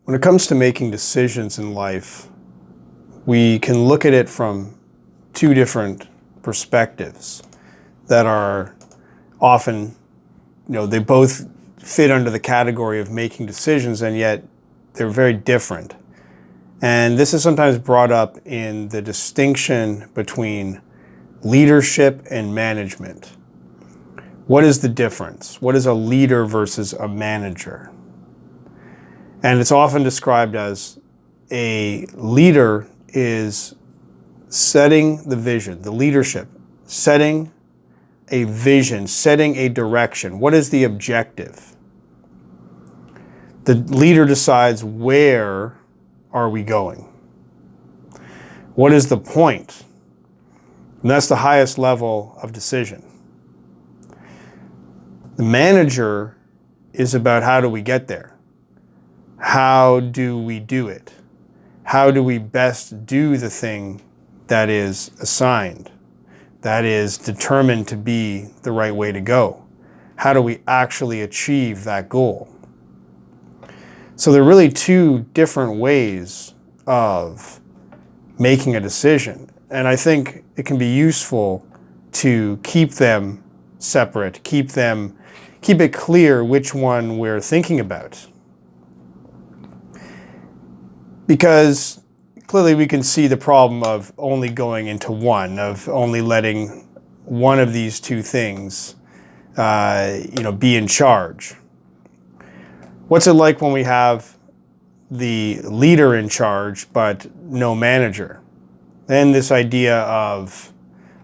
When it comes to making decisions in life, we can look at it from two different perspectives that are often, they both fit under the category of making decisions, and yet they're very different. And this is sometimes brought up in the distinction between leadership and management. What is the difference? What is a leader versus a manager? And it's often described as a leader is setting the vision, the leadership, setting a vision, setting a direction. What is the objective? The leader decides, where are we going? What is the point? And that's the highest level of decision. The manager is about, how do we get there? How do we do it? How do we best do the thing that is assigned, that is determined to be the right way to go? How do we actually achieve that goal? So there are really two different ways of making a decision. And I think it can be useful to keep them separate, keep it clear which one we're thinking about. Because clearly we can see the problem of only going into one, of only letting one of these two things, be in charge. What's it like when we have the leader in charge, but no manager? Then this idea of,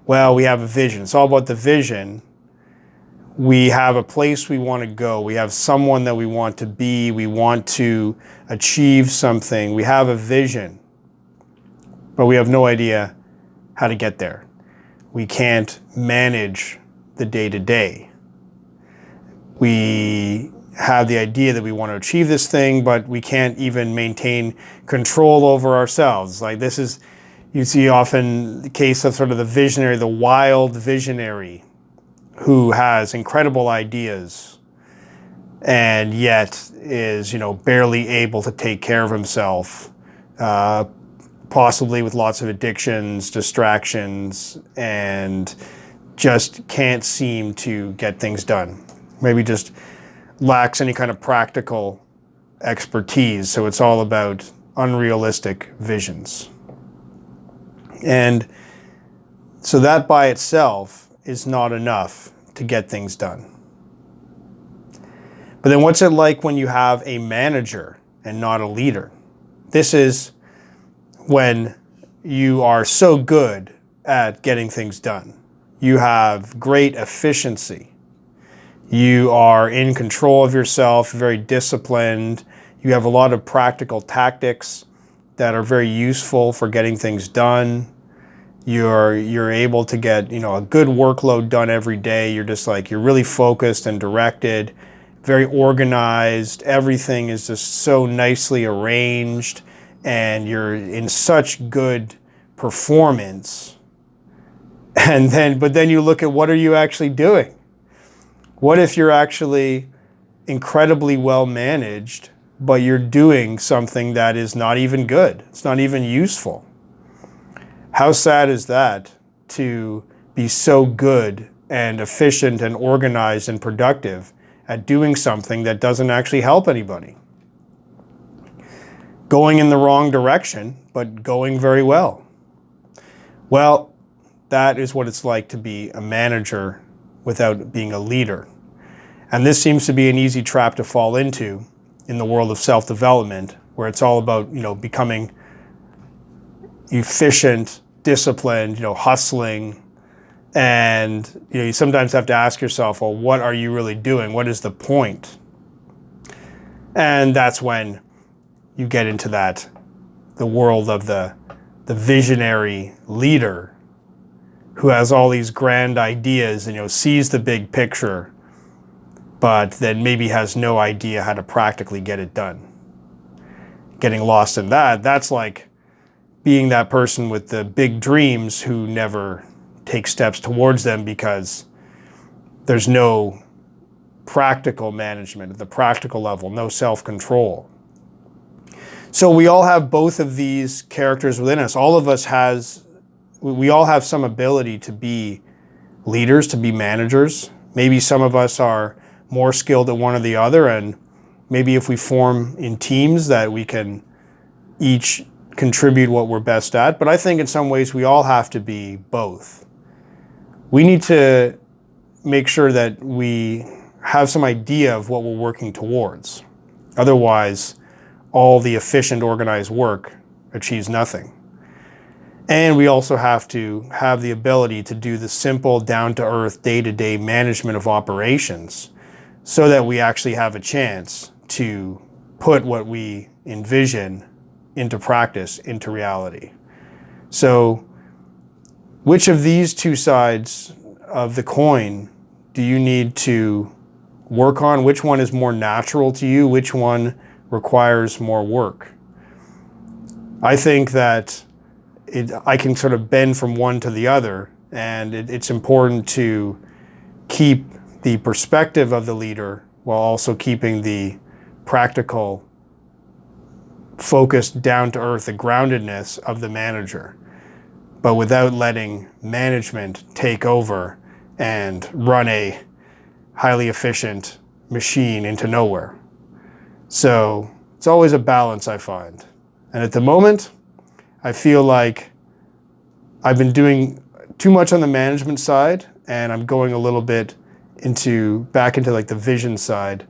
well, we have a vision. It's all about the vision. We have a place we want to go. We have someone that we want to be. We want to achieve something. We have a vision, but we have no idea how to get there. We can't manage the day-to-day. We have the idea that we want to achieve this thing, but we can't even maintain control over ourselves. Like, this is, you see often the case of sort of the visionary, the wild visionary, who has incredible ideas and yet is, barely able to take care of himself, possibly with lots of addictions, distractions, and just can't seem to get things done. Maybe just lacks any kind of practical expertise, so it's all about unrealistic visions. And so that by itself is not enough to get things done. But then what's it like when you have a manager and not a leader? This is when you are so good at getting things done. You have great efficiency. You are in control of yourself, very disciplined. You have a lot of practical tactics that are very useful for getting things done. You're able to get, a good workload done every day. You're just you're really focused and directed, very organized. Everything is just so nicely arranged, and you're in such good performance. But then you look at, what are you actually doing? What if you're actually incredibly well managed, but you're doing something that is not even good? It's not even useful. How sad is that, to be so good and efficient and organized and productive at doing something that doesn't actually help anybody? Going in the wrong direction, but going very well. Well, that is what it's like to be a manager without being a leader. And this seems to be an easy trap to fall into in the world of self-development, where it's all about, becoming efficient, disciplined, hustling. And you sometimes have to ask yourself, well, what are you really doing? What is the point? And that's when you get into the world of the visionary leader, who has all these grand ideas and sees the big picture, but then maybe has no idea how to practically get it done. Getting lost in that's like being that person with the big dreams who never take steps towards them because there's no practical management at the practical level, no self-control. So we all have both of these characters within us. We all have some ability to be leaders, to be managers. Maybe some of us are more skilled at one or the other, and maybe if we form in teams that we can each contribute what we're best at. But I think in some ways we all have to be both. We need to make sure that we have some idea of what we're working towards. Otherwise, all the efficient, organized work achieves nothing. And we also have to have the ability to do the simple, down-to-earth, day-to-day management of operations so that we actually have a chance to put what we envision into practice, into reality. So which of these two sides of the coin do you need to work on? Which one is more natural to you? Which one requires more work? I think that I can sort of bend from one to the other, and it's important to keep the perspective of the leader while also keeping the practical, focused, down-to-earth, the groundedness of the manager, but without letting management take over and run a highly efficient machine into nowhere. So it's always a balance, I find. And at the moment, I feel like I've been doing too much on the management side, and I'm going a little bit back into like the vision side.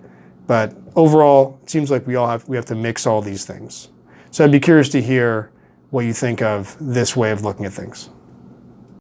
But overall, it seems like we have to mix all these things. So I'd be curious to hear what you think of this way of looking at things.